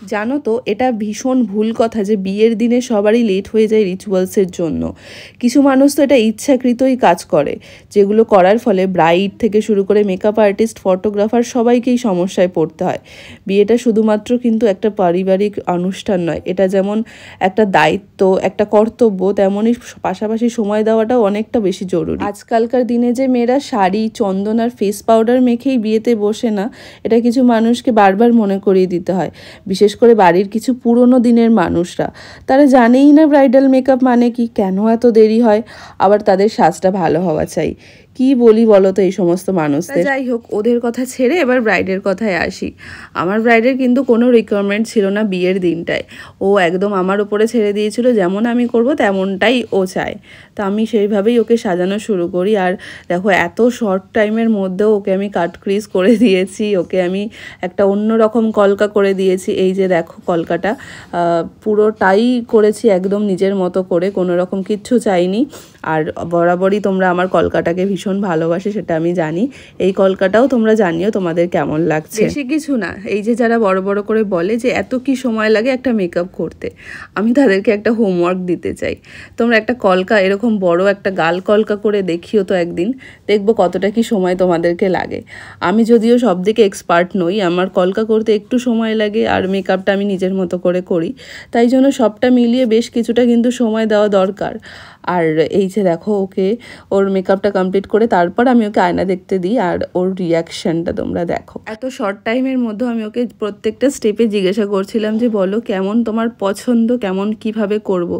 জানো তো এটা ভীষণ ভুল কথা যে বিয়ের দিনে সবারই লেট হয়ে যায় রিচুয়ালসের জন্য। কিছু মানুষ তো এটা ইচ্ছাকৃতই কাজ করে, যেগুলো করার ফলে ব্রাইড থেকে শুরু করে মেকআপ আর্টিস্ট, ফটোগ্রাফার সবাইকেই সমস্যায় পড়তে হয়। বিয়েটা শুধুমাত্র কিন্তু একটা পারিবারিক অনুষ্ঠান নয়, এটা যেমন একটা দায়িত্ব, একটা কর্তব্য, তেমনই পাশাপাশি সময় দেওয়াটাও অনেকটা বেশি জরুরি। আজকালকার দিনে যে মেয়েরা শাড়ি, চন্দন আর ফেস পাউডার মেখেই বিয়েতে বসে না, এটা কিছু মানুষকে বারবার মনে করিয়ে দিতে হয়। বিশেষ করে বাড়ির কিছু পুরনো দিনের মানুষরা, তারা জানেই না ব্রাইডাল মেকআপ মানে কি, কেন এত দেরি হয়, আবার তাদের সাজটা ভালো হওয়া চাই। কি বলি বলো তো এই সমস্ত মানুষদের। যাই হোক, ওদের কথা ছেড়ে এবার ব্রাইডের কথায় আসি। আমার ব্রাইডের কিন্তু কোনো রিকোয়ারমেন্ট ছিল না বিয়ের দিনটায়। ও একদম আমার উপরে ছেড়ে দিয়েছিল, যেমন আমি করব তেমনটাই ও চায়। তো আমি সেইভাবেই ওকে সাজানো শুরু করি। আর দেখো, এত শর্ট টাইমের মধ্যেও ওকে আমি কাট ক্রিজ করে দিয়েছি, ওকে আমি একটা অন্যরকম কলকা করে দিয়েছি। এই যে দেখো কলকাটা পুরোটাই করেছি একদম নিজের মতো করে, কোনো রকম কিচ্ছু চাইনি। আর বরাবরই তোমরা আমার কলকাটাকে ভীষণ ভালোবাসে, সেটা আমি জানি। এই কলকাটাও তোমরা জানিও তোমাদের কেমন লাগছে। বেশি কিছু না, এই যে যারা বড় বড় করে বলে যে এত কি সময় লাগে একটা মেকআপ করতে, আমি তাদেরকে একটা হোমওয়ার্ক দিতে চাই। তোমরা একটা কলকা, এরকম বড় একটা গাল কলকা করে দেখিও তো একদিন, দেখবো কতটা কি সময় তোমাদেরকে লাগে। আমি যদিও সব দিকে এক্সপার্ট নই, আমার কলকা করতে একটু সময় লাগে, আর মেকআপটা আমি নিজের মতো করে করি, তাই জন্য সবটা মিলিয়ে বেশ কিছুটা কিন্তু সময় দেওয়া দরকার। আর এই যে দেখো, ওকে ওর মেকআপটা কমপ্লিট করে তারপর আমি ওকে আয়না দেখতে দিই, আর ওর রিয়াকশানটা তোমরা দেখো। এত শর্ট টাইমের মধ্যে আমি ওকে প্রত্যেকটা স্টেপে জিজ্ঞাসা করছিলাম যে বলো কেমন তোমার পছন্দ, কেমন কিভাবে করব,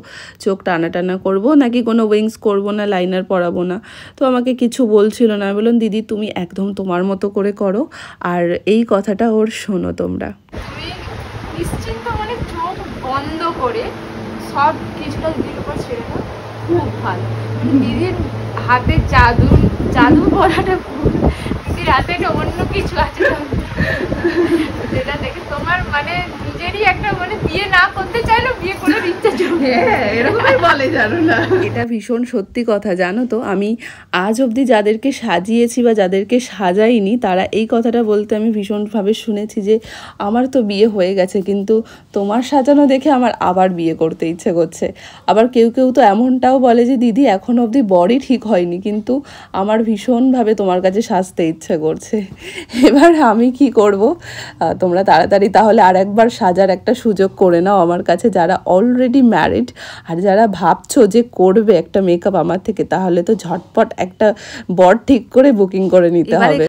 চোখ টানা টানা করবো নাকি কোনো উইংস করবো না, লাইনার পরাবো না। তো আমাকে কিছু বলছিল না। আমি বললাম দিদি তুমি একদম তোমার মতো করে করো, আর এই কথাটা ওর শোনো তোমরা। নিশ্চিন্ত মানে চোখ বন্ধ করে সব ক্রিস্টাল দিদির উপর ছেড়ে দাও, খুব ভালো। দিদির হাতে জাদু জাদু বলাটা দিদির হাতে অন্য কিছু আছে যেটা দেখে তোমার মানে নিজেরই একটা মানে বিয়ে না করতে চাইলেও বিয়ে করার ইচ্ছা চলে। এরকমই বলে, জানো না, এটা ভীষণ সত্যি কথা। জানো তো, আমি আজ অবধি যাদেরকে সাজিয়েছি বা যাদেরকে সাজাইনি, তারা এই কথাটা বলতে আমি ভীষণভাবে শুনেছি যে আমার তো বিয়ে হয়ে গেছে, কিন্তু তোমার সাজানো দেখে আমার আবার বিয়ে করতে ইচ্ছে করছে। আবার কেউ কেউ তো এমনটাও বলে যে দিদি এখন অবধি বরই ঠিক হয়নি, কিন্তু আমার ভীষণভাবে তোমার কাছে সাজতে ইচ্ছে করছে। এবার আমি কি করব, তোমরা তাড়াতাড়ি তাহলে আর একবার সাজার একটা সুযোগ করে নাও আমার কাছে, যারা অলরেডি ম্যারিড আর যারা ভাবছো যে করবে একটা মেকআপ আমার থেকে, তাহলে তো ঝটপট একটা বর ঠিক করে বুকিং করে নিতে হবে।